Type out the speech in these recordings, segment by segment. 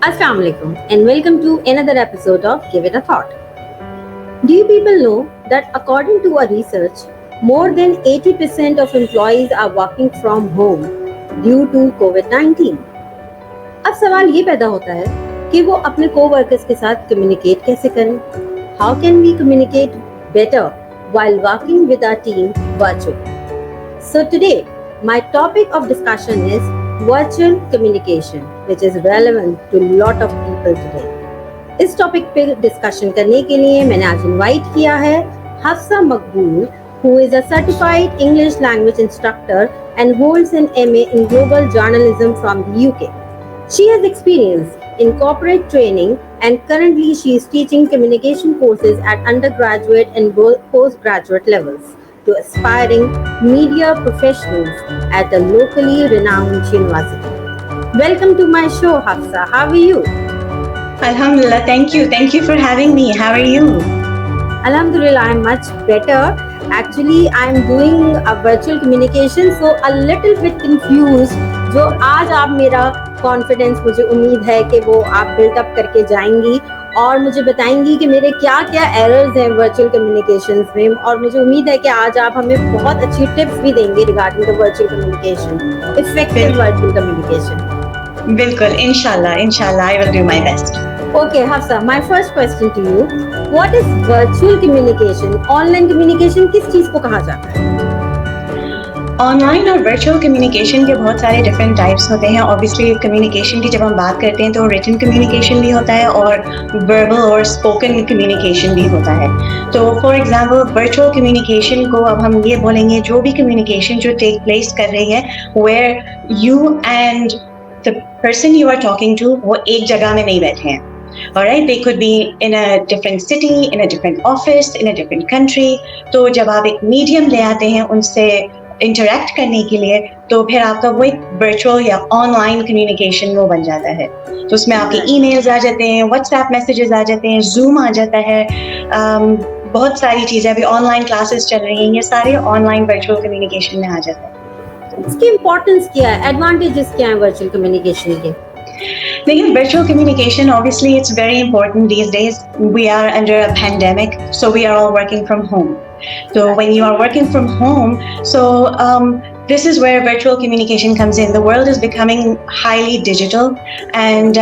Assalamu alaikum and welcome to another episode of Give It a Thought. Do you people know that according to a research, more than 80% of employees are working from home due to COVID-19? अब सवाल ये पैदा होता है कि वो अपने coworkers के साथ कम्युनिकेट कैसे करें? How can we communicate better while working with our team virtually? So today, my topic of discussion is virtual communication, which is relevant to a lot of people today. इस topic पे discussion करने के लिए मैंने आज invite किया है Hafsa Maqbool, who is a certified English language instructor and holds an MA in global journalism from the UK. She has experience in corporate training and currently she is teaching communication courses at undergraduate and postgraduate levels to aspiring media professionals at a locally renowned university. Welcome to my show, Hafsa. How are you? Alhamdulillah, thank you. Thank you for having me. How are you? Alhamdulillah, I'm much better. Actually, I'm doing a virtual communication, so a little bit confused. जो आज आप मेरा confidence मुझे उम्मीद है कि वो आप बिल्डअप करके जाएंगी और मुझे बताएंगी कि मेरे क्या क्या एरर्स हैं वर्चुअल कम्युनिकेशंस में, और मुझे उम्मीद है कि आज आप हमें बहुत अच्छी टिप्स भी देंगे regarding the virtual communication, effective virtual communication. बिल्कुल, इंशाल्लाह I will do my best. Okay, Hafsa, my first question to you, what is virtual communication? Online communication किस चीज को कहा जाता है? ऑनलाइन और वर्चुअल कम्युनिकेशन के बहुत सारे डिफरेंट टाइप्स होते हैं. ऑब्वियसली कम्युनिकेशन की जब हम बात करते हैं तो रिटन कम्युनिकेशन भी होता है और वर्बल और स्पोकन कम्युनिकेशन भी होता है. तो फॉर एग्जांपल वर्चुअल कम्युनिकेशन को अब हम ये बोलेंगे जो भी कम्युनिकेशन जो टेक प्लेस कर रही है where you and the person you are talking to वो एक जगह में नहीं बैठे हैं. Alright, they could be in a different city, in a different office, in a different country. तो जब आप एक मीडियम ले आते हैं उनसे इंटरेक्ट करने के लिए तो फिर आपका वो एक वर्चुअल या ऑनलाइन कम्युनिकेशन वो बन जाता है. तो उसमें आपके ईमेल्स आ जाते हैं, व्हाट्सएप मैसेजेस आ जाते हैं, जूम आ जाता है, बहुत सारी चीज़ें. अभी ऑनलाइन क्लासेस चल रही हैं, ये सारे ऑनलाइन वर्चुअल कम्युनिकेशन में आ जाते हैं. इसकी इम्पोर्टेंस क्या है, एडवांटेजेस क्या है वर्चुअल कम्युनिकेशन के? Again, virtual communication, obviously, it's very important these days. We are under a pandemic, so we are all working from home. So when you are working from home, this is where virtual communication comes in. The world is becoming highly digital, and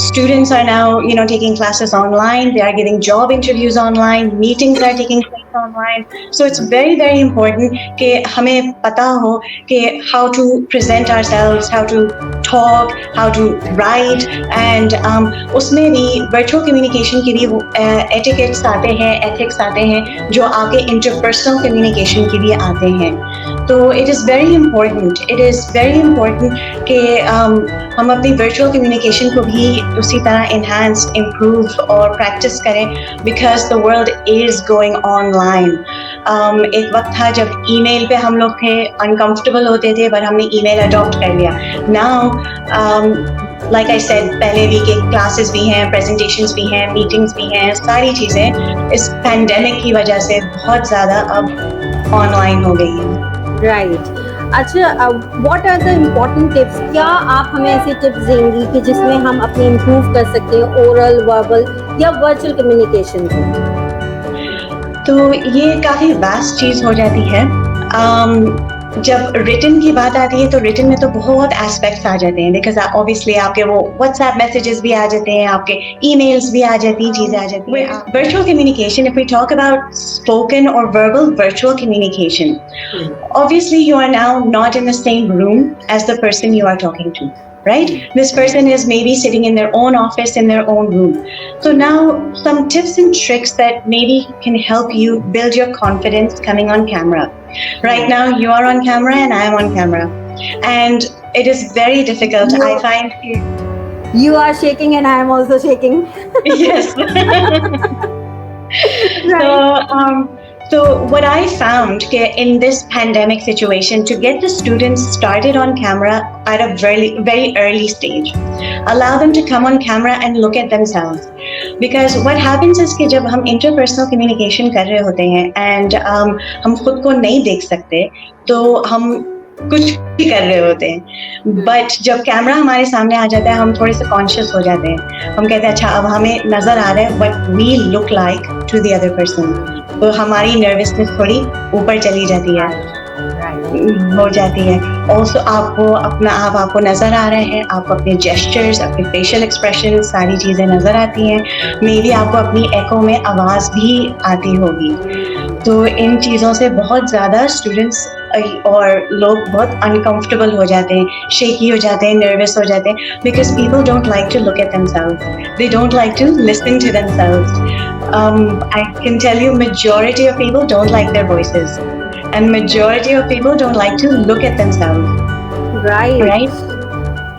students are now, taking classes online. They are giving job interviews online. Meetings are taking place online. So it's very, very important कि हमें पता हो कि how to present ourselves, how to talk, how to write, and उसमें भी virtual communication के भी etiquettes आते हैं, ethics आते हैं, जो आगे interpersonal communication के भी आते हैं. तो it is very important कि हम अपनी virtual communication को भी उसी तरह enhance, improve और practice करें because the world is going online. एक वक्त था जब email पे हम लोग थे uncomfortable होते थे पर हमने email adopt कर लिया. Now like I said पहले भी कि classes भी हैं, presentations भी हैं, meetings भी हैं, सारी चीज़ें इस pandemic की वजह से बहुत ज़्यादा अब online हो गई हैं. राइट. अच्छा, what are the important tips? क्या आप हमें ऐसे टिप्स देंगी कि जिसमें हम अपने इम्प्रूव कर सकते हैं ओरल, वर्बल या वर्चुअल कम्युनिकेशन को? तो ये काफ़ी वास्ट चीज़ हो जाती है. जब रिटन की बात आती है तो रिटन में तो बहुत एस्पेक्ट्स आ जाते हैं बिकॉज ऑब्वियसली आपके वो व्हाट्सएप मैसेजेस भी आ जाते हैं, आपके ईमेल्स भी आ जाती हैं, चीज़ें आ जाती हैं. Virtual communication, if we talk about spoken और verbal virtual communication, obviously you are now not in the same room as the person you are talking to, right? This person is maybe sitting in their own office, in their own room. So now some tips and tricks that maybe can help you build your confidence coming on camera. Right now you are on camera and I am on camera, and it is very difficult. I find you are shaking and I am also shaking. Yes. Right. So what I found in this pandemic situation, to get the students started on camera at a very, very early stage, allow them to come on camera and look at themselves. Because what happens is कि जब हम interpersonal communication कर रहे होते हैं and हम खुद को नहीं देख सकते, तो हम कुछ भी कर रहे होते हैं, बट जब कैमरा हमारे सामने आ जाता है हम थोड़े से कॉन्शियस हो जाते हैं, हम कहते हैं अच्छा अब हमें नजर आ रहा है what we look like to the other person, तो हमारी नर्वसनेस थोड़ी ऊपर चली जाती है, हो जाती है। ऑल्सो आपको नजर आ रहे हैं, आपको अपने जेस्चर्स, अपने फेशियल एक्सप्रेशन, सारी चीजें नजर आती हैं, मे बी आपको अपनी एको में आवाज भी आती होगी। तो इन चीज़ों से बहुत ज़्यादा स्टूडेंट्स और लोग बहुत अनकंफर्टेबल हो जाते हैं, शेकी हो जाते हैं, नर्वस हो जाते हैं, because people don't like to look at themselves, they don't like to listen to themselves. I can tell you majority of people don't like their voices, and majority of people don't like to look at themselves, Right. right?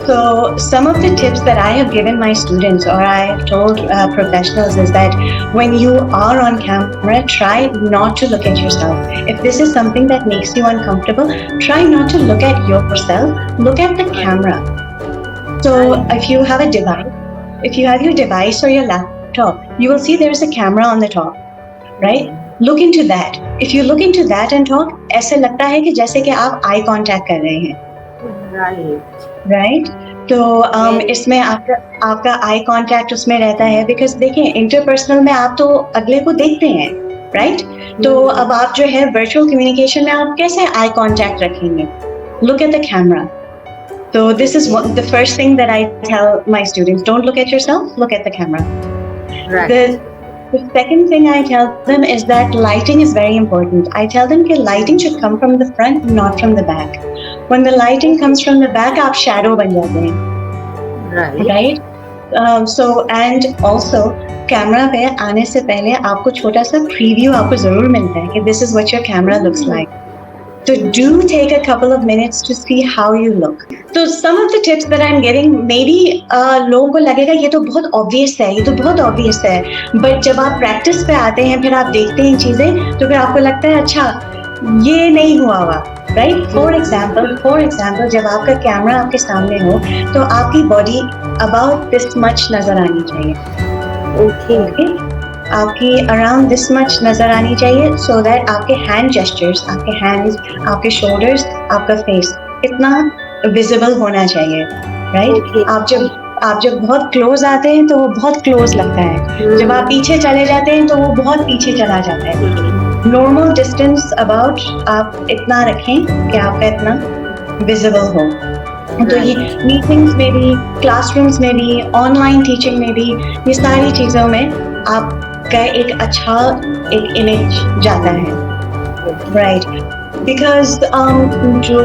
So some of the tips that I have given my students, or I have told professionals, is that when you are on camera, try not to look at yourself. If this is something that makes you uncomfortable, try not to look at yourself, look at the camera. So if you have a device, if you have your device or your laptop, you will see there is a camera on the top, right? Look into that. If you look into that and talk, ऐसे लगता है कि जैसे कि आप eye contact कर रहे हैं, राइट? तो इसमें आपका आई कांटेक्ट उसमें रहता है, बिकॉज देखिए इंटरपर्सनल में आप तो अगले को देखते हैं, राइट? तो अब आप जो है वर्चुअल कम्युनिकेशन में आप कैसे आई कांटेक्ट रखेंगे? Look at the camera. So this is the first thing that I tell my students: don't look at yourself, look at the camera. Right. The second thing I tell them is that lighting is very important. I tell them that lighting should come from the front, not from the back. When the lighting comes from the back, आप shadow बन जाते हैं, right? So and also camera पे आने से पहले आपको छोटा सा प्रीव्यू आपको जरूर मिलता है कि this is what your camera looks like. So do take a couple of minutes to see how you look. So some of the tips that I'm giving, maybe लोगों को लगेगा ये तो बहुत obvious है, ये तो बहुत obvious है, but जब आप practice पे आते हैं, फिर आप देखते हैं चीजें, तो फिर आपको लगता है अच्छा ये नहीं हुआ हुआ, right? For example, जब आपका कैमरा आपके सामने हो, तो आपकी body about this much नजर आनी चाहिए. Okay. आपकी अराउंड दिस मच नजर आनी चाहिए, सो दैट आपके हैंड जेस्चर्स, आपके हैंड्स, आपके शोल्डर्स, आपका फेस इतना विजिबल होना चाहिए, राइट? आप जब बहुत क्लोज आते हैं तो वो बहुत क्लोज लगता है, जब आप पीछे चले जाते हैं तो वो बहुत पीछे चला जाता है. नॉर्मल डिस्टेंस अबाउट आप इतना रखें कि आपका इतना विजिबल हो. तो ये मीटिंग्स में भी, क्लासरूम्स में भी, ऑनलाइन टीचिंग में भी, ये सारी चीज़ों में आपका एक अच्छा एक इमेज जाता है, राइट? बिकॉज जो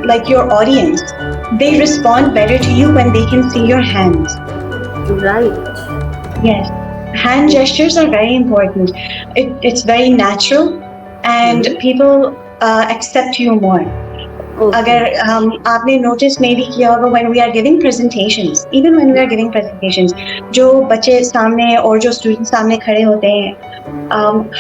like your audience, they respond better to you when they can see your hands. Right. Yes. Hand gestures are very important. It's very natural and people accept you more. अगर आपने notice में भी किया होगा when we are giving presentations, even when we are giving presentations, जो बच्चे सामने और जो स्टूडेंट सामने खड़े होते हैं,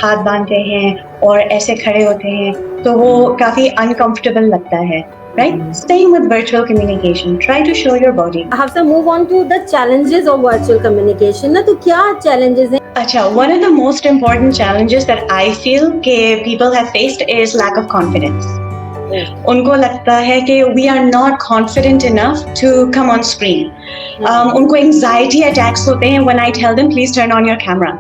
हाथ बांधते हैं और ऐसे खड़े होते हैं, तो वो काफी अनकंफर्टेबल लगता है, right? Same with virtual communication. Try to show your body. Hafsa, move on to the challenges of virtual communication. ना तो क्या challenges हैं? अच्छा, one of the most important challenges that I feel कि people have faced is lack of confidence. उनको लगता है कि we are not confident enough to come on screen. उनको anxiety attacks होते हैं when I tell them please turn on your camera.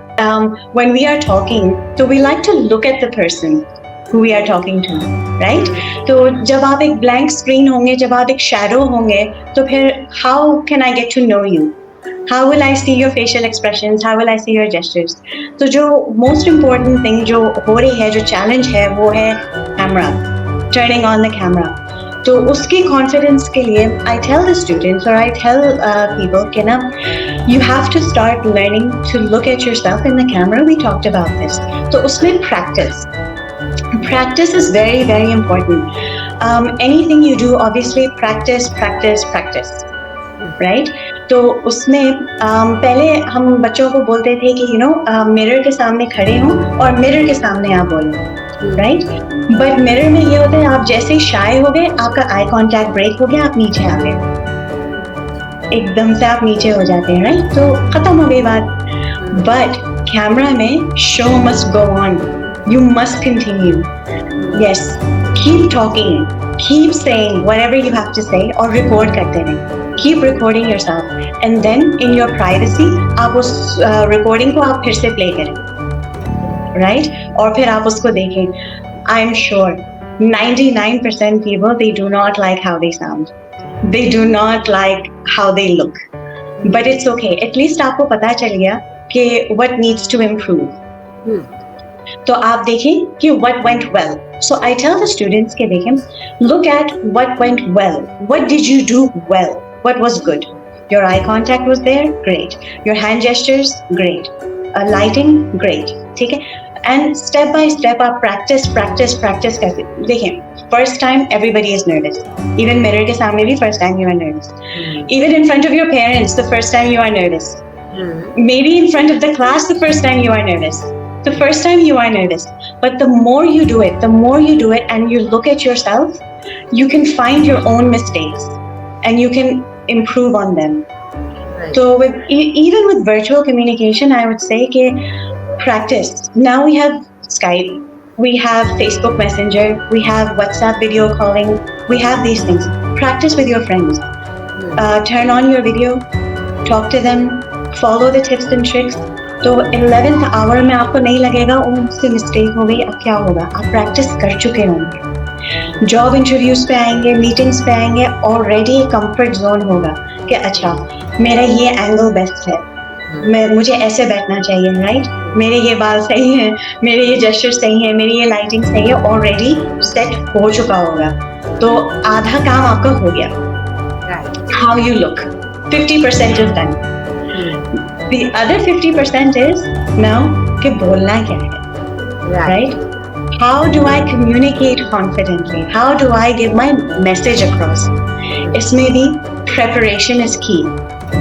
When we are talking, so we like to look at the person who we are talking to, right? तो जब आप एक blank screen होंगे, जब आप एक shadow होंगे, तो फिर how can I get to know you? How will I see your facial expressions? How will I see your gestures? तो जो most important thing जो हो रही है, जो challenge है, वो है camera. Turning on the camera. तो उसके confidence के लिए I tell the students or I tell people कि ना you have to start learning to look at yourself in the camera. We talked about this. तो उसमें practice is very very important. Anything you do, obviously practice, right? तो उसमें पहले हम बच्चों को बोलते थे कि मिरर के सामने खड़े हों और मिरर के सामने आप बोलें, राइट? बट मिरर में ये होता है आप जैसे ही शाय हो गए, आपका आई कांटेक्ट ब्रेक हो गया, आप नीचे आ गए, एकदम से आप नीचे हो जाते हैं, राइट? तो खत्म हो गई बात. बट कैमरा में show must go on, you must continue. Yes, keep talking. keep saying whatever you have to say और record करते रहें. Keep recording yourself and then in your privacy आप उस recording को आप फिर से play करें, right? और फिर आप उसको देखें. I'm sure 99% people, they do not like how they sound. They do not like how they look. But it's okay. At least आपको पता चल गया कि what needs to improve. तो आप देखें कि what went well. So I tell the students कि देखें, look at what went well. What did you do well? What was good? Your eye contact was there? Great. Your hand gestures? Great. Lighting? Great. ठीक है? And step by step आप practice करते. देखें, first time everybody is nervous. Even mirror के सामने भी first time you are nervous. Even in front of your parents, the first time you are nervous. Maybe in front of the class, the first time you are nervous. The first time you are nervous. But the more you do it and you look at yourself, you can find your own mistakes and you can improve on them. Right. So even with virtual communication, I would say practice. Now we have Skype, we have Facebook Messenger, we have WhatsApp video calling, we have these things. Practice with your friends. Turn on your video, talk to them, follow the tips and tricks. तो 11th hour में आपको नहीं लगेगा मुझसे mistake हो गई, अब क्या होगा, आप प्रैक्टिस कर चुके होंगे. जॉब इंटरव्यूज पे आएंगे, मीटिंग्स पे आएंगे, ऑलरेडी कंफर्ट जोन होगा कि अच्छा मेरा ये एंगल बेस्ट है, मुझे ऐसे बैठना चाहिए, राइट, मेरे ये बाल सही हैं, मेरे ये जेस्चर सही हैं, मेरी ये लाइटिंग सही है, ऑलरेडी सेट हो चुका होगा. तो आधा काम आपका हो गया. How you look, 50% is done. The other 50% is now कि बोलना क्या है, right? How do I communicate confidently? How do I give my message across? इसमें भी preparation is key.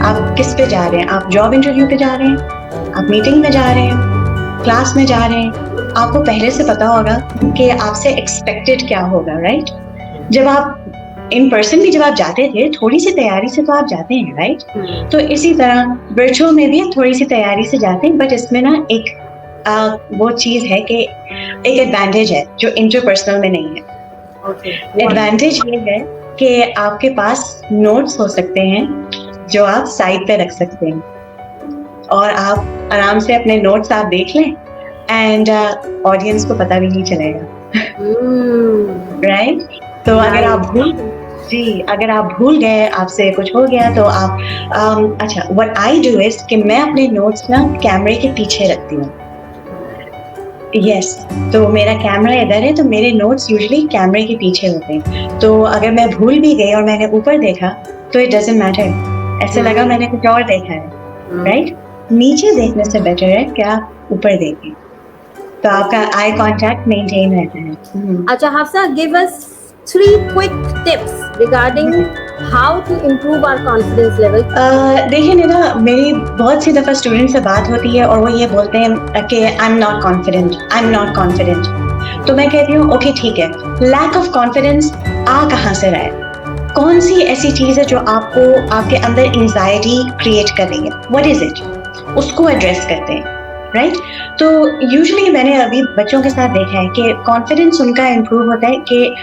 आप किस पे जा रहे हैं? आप जॉब इंटरव्यू पे जा रहे हैं, आप मीटिंग में जा रहे हैं, क्लास में जा रहे हैं, आपको पहले से पता होगा कि आपसे एक्सपेक्टेड क्या होगा, राइट? जब आप इन पर्सन भी जब आप जाते थे, थोड़ी सी तैयारी से तो आप जाते हैं, राइट? तो इसी तरह वर्चुअल में भी थोड़ी सी तैयारी से जाते हैं, बट इसमें ना एक वो चीज है कि एक एडवांटेज है जो इंटरपर्सनल में नहीं है. एडवांटेज ये है कि आपके पास नोट्स हो सकते हैं जो आप साइड पे रख सकते हैं और आप आराम से अपने नोट्स आप देख लें एंड ऑडियंस को पता भी नहीं चलेगा, राइट? तो अगर आप भूल गए, आपसे कुछ हो गया तो आप अच्छा, व्हाट आई डू इज कि मैं अपने नोट्स ना कैमरे के पीछे रखती हूँ. यस, तो मेरा कैमरा इधर है तो मेरे नोट्स यूजुअली कैमरे के पीछे होते हैं. तो अगर मैं भूल भी गई और मैंने ऊपर देखा तो इट डजंट मैटर, ऐसे लगा मैंने कुछ और देखा है, राइट? नीचे देखने से बेटर है कि आप ऊपर देखें, तो आपका आई कांटेक्ट मेंटेन रहता है. अच्छा Hafsa, give us 3 quick tips regarding how to improve our confidence level. देखिए निदा, मेरी बहुत सी दफ़ा स्टूडेंट से बात होती है और वो ये बोलते हैं कि आई एम नॉट कॉन्फिडेंट. तो मैं कहती हूँ ओके ठीक है, लैक ऑफ कॉन्फिडेंस आ कहाँ से रहा है? कौन सी ऐसी चीज़ है जो आपको आपके अंदर एंजाइटी क्रिएट कर रही है? What is it? उसको एड्रेस करते हैं, राइट? तो यूजुअली मैंने अभी बच्चों के साथ देखा है कि कॉन्फिडेंस उनका इम्प्रूव होता है कि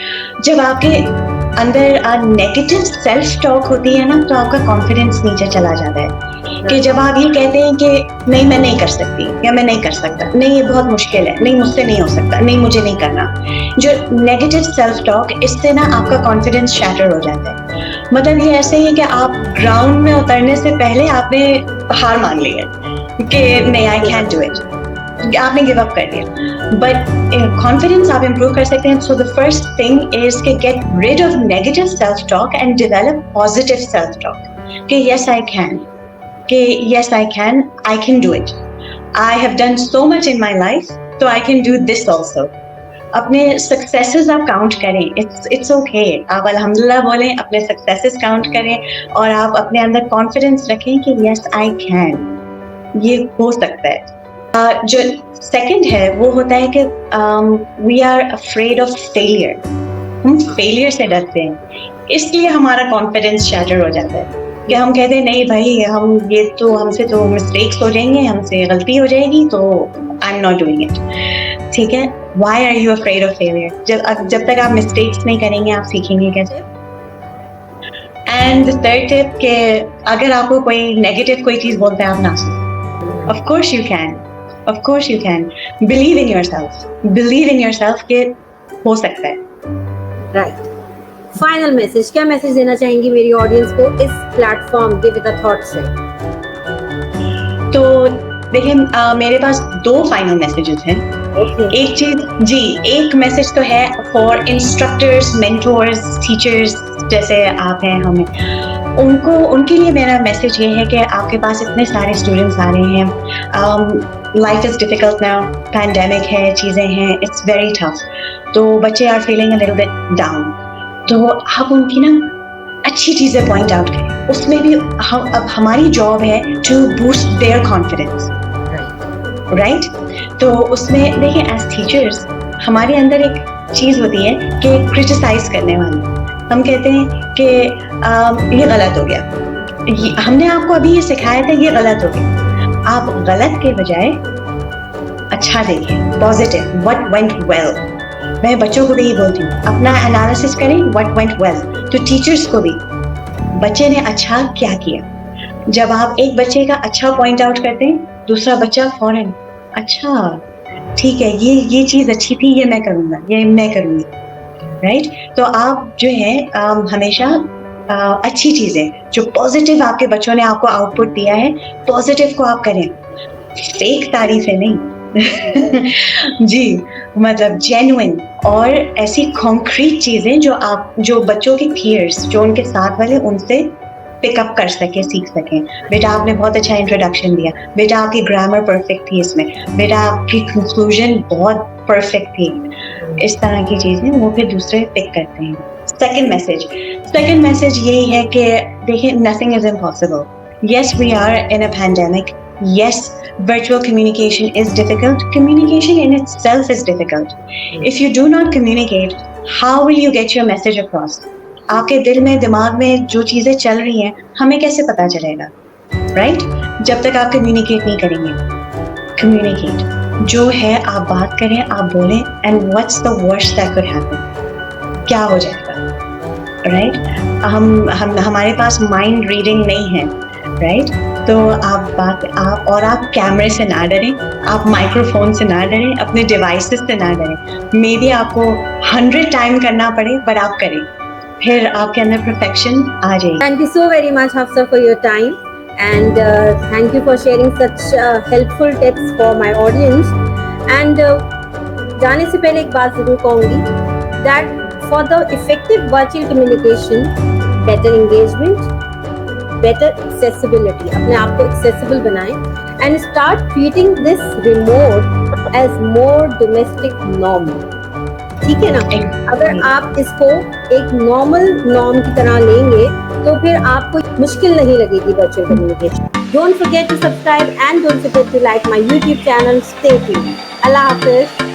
जब आपके अंदर नेगेटिव सेल्फ टॉक होती है ना, तो आपका कॉन्फिडेंस नीचे चला जाता है. कि जब आप ये कहते हैं कि नहीं मैं नहीं कर सकती या मैं नहीं कर सकता, नहीं ये बहुत मुश्किल है, नहीं मुझसे नहीं हो सकता, नहीं मुझे नहीं करना, जो नेगेटिव सेल्फ टॉक, इससे ना आपका कॉन्फिडेंस शैटर हो जाता है. मतलब ये ऐसे ही है कि आप ग्राउंड में उतरने से पहले आपने हार मान ली है कि नहीं आई कैन डू इट, आपने गिव अप कर दिया. बट कॉन्फिडेंस आप इम्प्रूव कर सकते हैं. So the first thing is कि get rid of negative self talk and develop positive self talk कि यस आई कैन, कि yes I can do it, I have done so much in my life, so I can do this also. अपने successes आप count करें, it's okay, आप अल्हम्दुलिल्लाह बोलें, अपने successes count करें और आप अपने अंदर कॉन्फिडेंस रखें कि yes I can, ये हो सकता है. जो सेकंड है वो होता है कि we are afraid of failure, हम फेलियर से डरते हैं, इसलिए हमारा कॉन्फिडेंस शैटर हो जाता है कि हम कहते हैं नहीं भाई, हम ये तो हमसे तो मिस्टेक्स हो जाएंगे, हमसे गलती हो जाएगी, तो I am not doing it. ठीक है, why are you afraid of failure? जब तक आप मिस्टेक्स नहीं करेंगे आप सीखेंगे कैसे? एंड थर्ड टिप के अगर आपको कोई नेगेटिव कोई चीज बोलता है आप ना सुनो। Of course you can believe in yourself के हो सकता है। राइट। फाइनल मैसेज, क्या मैसेज देना चाहेंगी मेरी ऑडियंस को इस platform give it a thought से? तो देखिए मेरे पास 2 फाइनल मैसेजेस हैं। एक चीज जी, एक मैसेज तो है फॉर इंस्ट्रक्टर्स, मेंटोर्स, टीचर्स जैसे आप हैं, हमें उनके लिए मेरा मैसेज ये है कि आपके पास इतने सारे स्टूडेंट्स आ रहे हैं, life is difficult now, pandemic है, चीजें हैं, इट्स वेरी टफ, तो बच्चे are feeling a little bit down, तो आप उनकी ना अच्छी चीजें पॉइंट आउट करें। उसमें भी अब हमारी जॉब है to boost their confidence, right? तो उसमें देखिए एज टीचर्स हमारे अंदर एक चीज होती है कि क्रिटिसाइज करने वाली। हम कहते हैं कि ये गलत हो गया, हमने आपको अभी ये सिखाया था, ये गलत हो गया। आप गलत के बजाय अच्छा देखिए, पॉजिटिव, व्हाट वेंट वेल। मैं बच्चों को भी ये बोलती हूँ, अपना एनालिसिस करें, व्हाट वेंट वेल। तो टीचर्स को भी बच्चे ने अच्छा क्या किया। जब आप एक बच्चे का अच्छा पॉइंट आउट करते हैं, दूसरा बच्चा फौरन अच्छा ठीक है, ये चीज अच्छी थी, ये मैं करूंगा, ये मैं करूंगी, राइट? तो आप जो है हमेशा अच्छी चीजें जो पॉजिटिव आपके बच्चों ने आपको आउटपुट दिया है, पॉजिटिव को आप करें, फेक तारीफें नहीं। जी, मतलब जेन्युइन और ऐसी कॉन्क्रीट चीजें जो बच्चों के पीयर्स, जो उनके साथ वाले, उनसे पिकअप कर सके, सीख सकें। बेटा आपने बहुत अच्छा इंट्रोडक्शन दिया, बेटा आपकी ग्रामर परफेक्ट थी इसमें, बेटा आपकी कंक्लूजन बहुत परफेक्ट थी। इस तरह की चीजें वो फिर दूसरे पिक करते हैं। सेकंड मैसेज यही है कि देखिए, nothing is impossible. Yes, we are in a pandemic, yes, virtual communication is difficult. Communication in itself is difficult. If you do not communicate, how will you get your message across? आपके दिल में, दिमाग में जो चीजें चल रही हैं, हमें कैसे पता चलेगा, राइट? जब तक आप कम्युनिकेट नहीं करेंगे। कम्युनिकेट, जो है आप बात करें, आप बोलें, and what's the worst that could happen, क्या हो जाएगा, राइट? हमारे पास माइंड रीडिंग नहीं है, राइट? तो आप कैमरे से ना डरें, आप माइक्रोफोन से ना डरें, अपने डिवाइसेस से ना डरें। मे बी आपको 100 टाइम करना पड़े, पर आप करें, फिर आपके अंदर परफेक्शन आ जाएगी। Thank you so very much, Hafsa, for your time, and thank you for sharing such helpful tips for my audience. And जाने से पहले एक बात जरूर कहूँगी, that for the effective virtual communication, better engagement, better accessibility, अपने आप को accessible बनाएं, and start treating this remote as more domestic norm. ठीक है ना? अगर आप इसको एक नॉर्मल नॉर्म की तरह लेंगे तो फिर आपको मुश्किल नहीं लगेगी virtual communication. Don't forget to subscribe and don't forget to like my YouTube channel. Stay tuned. Allah Hafiz.